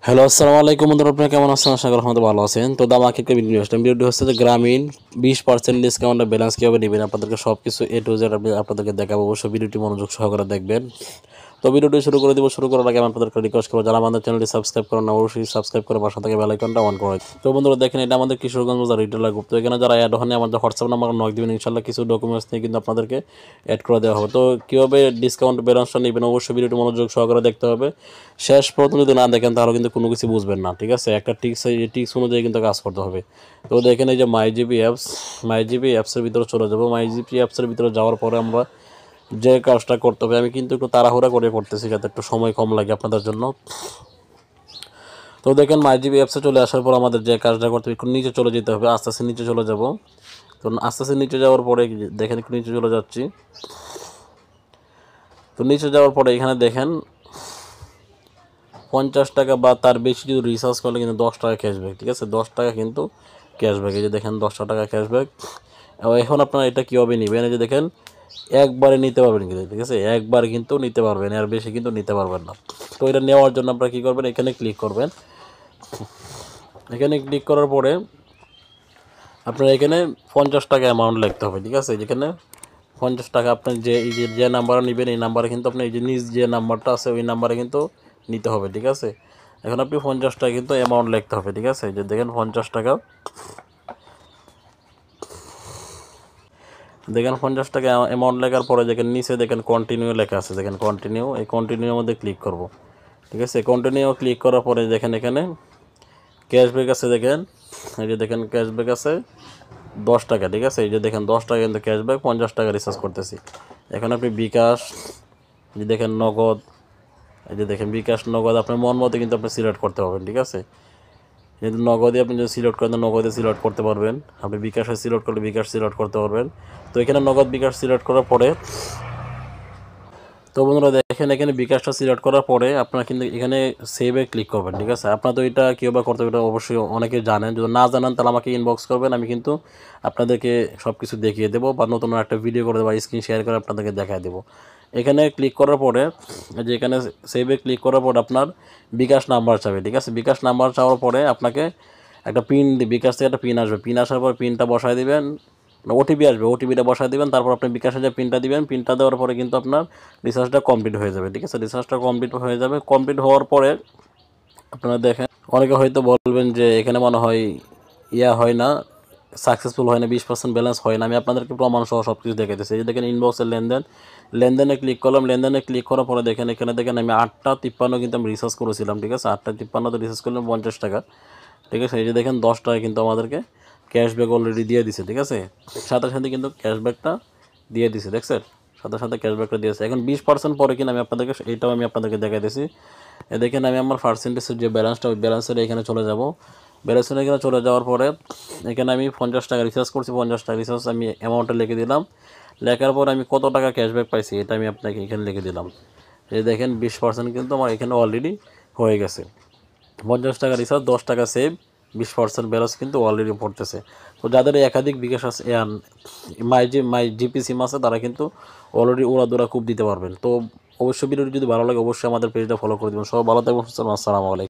Hello, আসসালামু আলাইকুম বন্ধুরা, আপনারা কেমন আছেন? আশা করি আপনারা ভালো আছেন। তো দামাকে একটা ভিডিও আসলাম। ভিডিওটি হচ্ছে যে গ্রামীণ 20% ডিসকাউন্টে ব্যালেন্স কীভাবে নেবেন, আপনাদেরকে সব কিছু এ টু জেড আমি আপনাদেরকে দেখাবো। অবশ্যই ভিডিওটি মনোযোগ সহকারে দেখবেন। তো ভিডিওটি শুরু করে দিব। শুরু করার আগে আমি আপনাদেরকে রিকোয়েস্ট করবো, যারা আমাদের চ্যানেলটি সাবস্ক্রাইব করেন না, অবশ্যই সাবস্ক্রাইব করে পাশে থেকে বেল আইকনটা অন করে দিন। তো বন্ধুরা দেখেন, এটা আমাদের কিশোরগঞ্জ বাজার রিটেলার গ্রুপ। তো এখানে যারা অ্যাড হন, আমাদের হোয়াটসঅ্যাপ নাম্বার নক দিবেন, ইনশাল্লাহ কিছু ডকুমেন্টস নিয়ে কিন্তু আপনাদেরকে অ্যাড করে দেওয়া হবে। তো কীভাবে ডিসকাউন্ট ব্যালেন্সটা নেবেন, অবশ্যই ভিডিওটি মনোযোগ সহকারে দেখতে হবে। শেষ পর্যন্ত যদি না দেখেন তাহলে কিন্তু কোনো কিছু বুঝবেন না, ঠিক আছে? একটা টিক্স অনুযায়ী কিন্তু কাজ করতে হবে। তো দেখেন, এই যে মাই জিবি অ্যাপসের ভিতরে চলে যাবো। মাই জিবি অ্যাপসের ভিতরে যাওয়ার পরে আমরা যে কাজটা করতে হবে, আমি কিন্তু একটু তাড়াহুড়া করে করতেছি যাতে একটু সময় কম লাগে আপনাদের জন্য। তো দেখেন, মাই জিবি অ্যাপসে চলে আসার পর আমাদের যে কাজটা করতে হবে, একটু নিচে চলে যেতে হবে। আস্তে আস্তে নিচে চলে যাব। তো আস্তে আস্তে নিচে যাওয়ার পরে দেখেন, একটু নিচে চলে যাচ্ছি। তো নিচে যাওয়ার পরে এখানে দেখেন 50 টাকা বা তার বেশি যদি রিচার্জ করলে কিন্তু 10 টাকা ক্যাশব্যাক, ঠিক আছে? 10 টাকা কিন্তু ক্যাশব্যাক। এই যে দেখেন 10 টাকা ক্যাশব্যাক। এখন আপনারা এটা কীভাবে নেবেন, এই যে দেখেন একবারে নিতে পারবেন কিন্তু, ঠিক আছে? একবার কিন্তু নিতে পারবেন, এর বেশি কিন্তু নিতে পারবেন না। তো এটা নেওয়ার জন্য আপনারা কী করবেন, এখানে ক্লিক করবেন। এখানে ক্লিক করার পরে আপনার এখানে 50 টাকা অ্যামাউন্ট লিখতে হবে, ঠিক আছে? যেখানে 50 টাকা আপনার যে নাম্বারে নেবেন, এই নাম্বারে কিন্তু আপনি এই যে নিজ যে নাম্বারটা আছে ওই নাম্বারে কিন্তু নিতে হবে, ঠিক আছে? এখন আপনি 50 টাকা কিন্তু অ্যামাউন্ট লিখতে হবে, ঠিক আছে? যে দেখেন 50 টাকা, দেখেন 50 টাকা অ্যামাউন্ট লেখার পরে দেখেন নিচে দেখেন কন্টিনিউ লেখা আছে, দেখেন কন্টিনিউ। এই কন্টিনিউর মধ্যে ক্লিক করব, ঠিক আছে? কন্টিনিউ ক্লিক করার পরে দেখেন এখানে ক্যাশব্যাক আছে, দেখেন এই যে দেখেন ক্যাশব্যাক আছে 10 টাকা, ঠিক আছে? এই যে দেখেন 10 টাকা কিন্তু ক্যাশব্যাক, 50 টাকা রিচার্জ করতেছি। এখন আপনি বিকাশ, যে দেখেন নগদ, এই যে দেখেন বিকাশ নগদ আপনার মন মতো কিন্তু আপনি সিলেক্ট করতে পারবেন, ঠিক আছে? কিন্তু নগদে আপনি যদি সিলেক্ট করেন, নগদে সিলেক্ট করতে পারবেন। আপনি বিকাশে সিলেক্ট করলে বিকাশ সিলেক্ট করতে পারবেন। তো এখানে নগদ বিকাশ সিলেক্ট করার পরে, তো বন্ধুরা দেখেন এখানে বিকাশটা সিলেক্ট করার পরে আপনারা কিন্তু এখানে সেভে ক্লিক করবেন, ঠিক আছে? আপনারা তো এটা কীভাবে করতে হবে এটা অবশ্যই অনেকে জানেন। যদি না জানেন তাহলে আমাকে ইনবক্স করবেন, আমি কিন্তু আপনাদেরকে সব কিছু দেখিয়ে দেবো, বা নতুন একটা ভিডিও করে দেবো, স্ক্রিন শেয়ার করে আপনাদেরকে দেখায় দেবো। এখানে ক্লিক করার পরে, যে এখানে সেভে ক্লিক করার পর আপনার বিকাশ নাম্বার চাবে, ঠিক আছে? বিকাশ নাম্বার চাওয়ার পরে আপনাকে একটা পিন, বিকাশ থেকে একটা পিন আসবে। পিন আসার পর পিনটা বসায় দিবেন, ওটিপি আসবে, ওটিপিটা বসায় দিবেন। তারপর আপনি বিকাশে যে পিনটা দিবেন, পিনটা দেওয়ার পরে কিন্তু আপনার রিচার্জটা কমপ্লিট হয়ে যাবে, ঠিক আছে? রিচার্জটা কমপ্লিট হয়ে যাবে। কমপ্লিট হওয়ার পরে আপনারা দেখেন, অনেকে হয়তো বলবেন যে এখানে মনে হয় হয় না, সাকসেসফুল হয় না, 20% ব্যালেন্স হয় না। আমি আপনাদেরকে প্রমাণ সহ সব কিছু দেখাইতেছি। এই যে দেখেন ইনবক্সের লেনদেনে ক্লিক করলাম। লেনদেনে ক্লিক করার পরে দেখেন এখানে দেখেন আমি 8টা 53 কিন্তু আমি রিচার্জ করেছিলাম, ঠিক আছে? 8টা 53 রিচার্জ করলাম 50 টাকা, ঠিক আছে? এই যে দেখেন 10 টাকা কিন্তু আমাদেরকে ক্যাশব্যাক অলরেডি দিয়ে দিছে, ঠিক আছে? সাথে সাথে কিন্তু ক্যাশব্যাকটা দিয়ে দিছে, দেখছেন? সাথে সাথে ক্যাশব্যাকটা দিয়েছে। এখন 20% পরে কিনা আমি আপনাদেরকে এইটাও আমি আপনাদেরকে দেখাইতেছি। দেখেন আমি আমার পার্সেন্টেজের যে ব্যালেন্সটা, ওই ব্যালেন্সের এখানে চলে যাব। ব্যালেন্সের এখানে চলে যাওয়ার পরে এখানে আমি 50 টাকা রিচার্জ করছি, 50 টাকা রিচার্জ আমি অ্যামাউন্টটা লিখে দিলাম। লেখার পর আমি কত টাকা ক্যাশব্যাক পাইছি এটা আমি আপনাকে এখানে লিখে দিলাম। এই দেখেন 20% কিন্তু আমার এখানে অলরেডি হয়ে গেছে। 50 টাকা রিচার্জ, 10 টাকা সেভ, 20% ব্যালেন্স কিন্তু অলরেডি পড়তেছে। তো যাদের একাধিক বিকাশ আছে, মাই জিপি সিম আছে, তারা কিন্তু অলরেডি উড়াদুরা খুব দিতে পারবেন। তো অবশ্যই ভিডিওটি যদি ভালো লাগে অবশ্যই আমাদের পেজটা ফলো করে দেবেন। সবাই ভালো থাকবেন, আসসালামু আলাইকুম।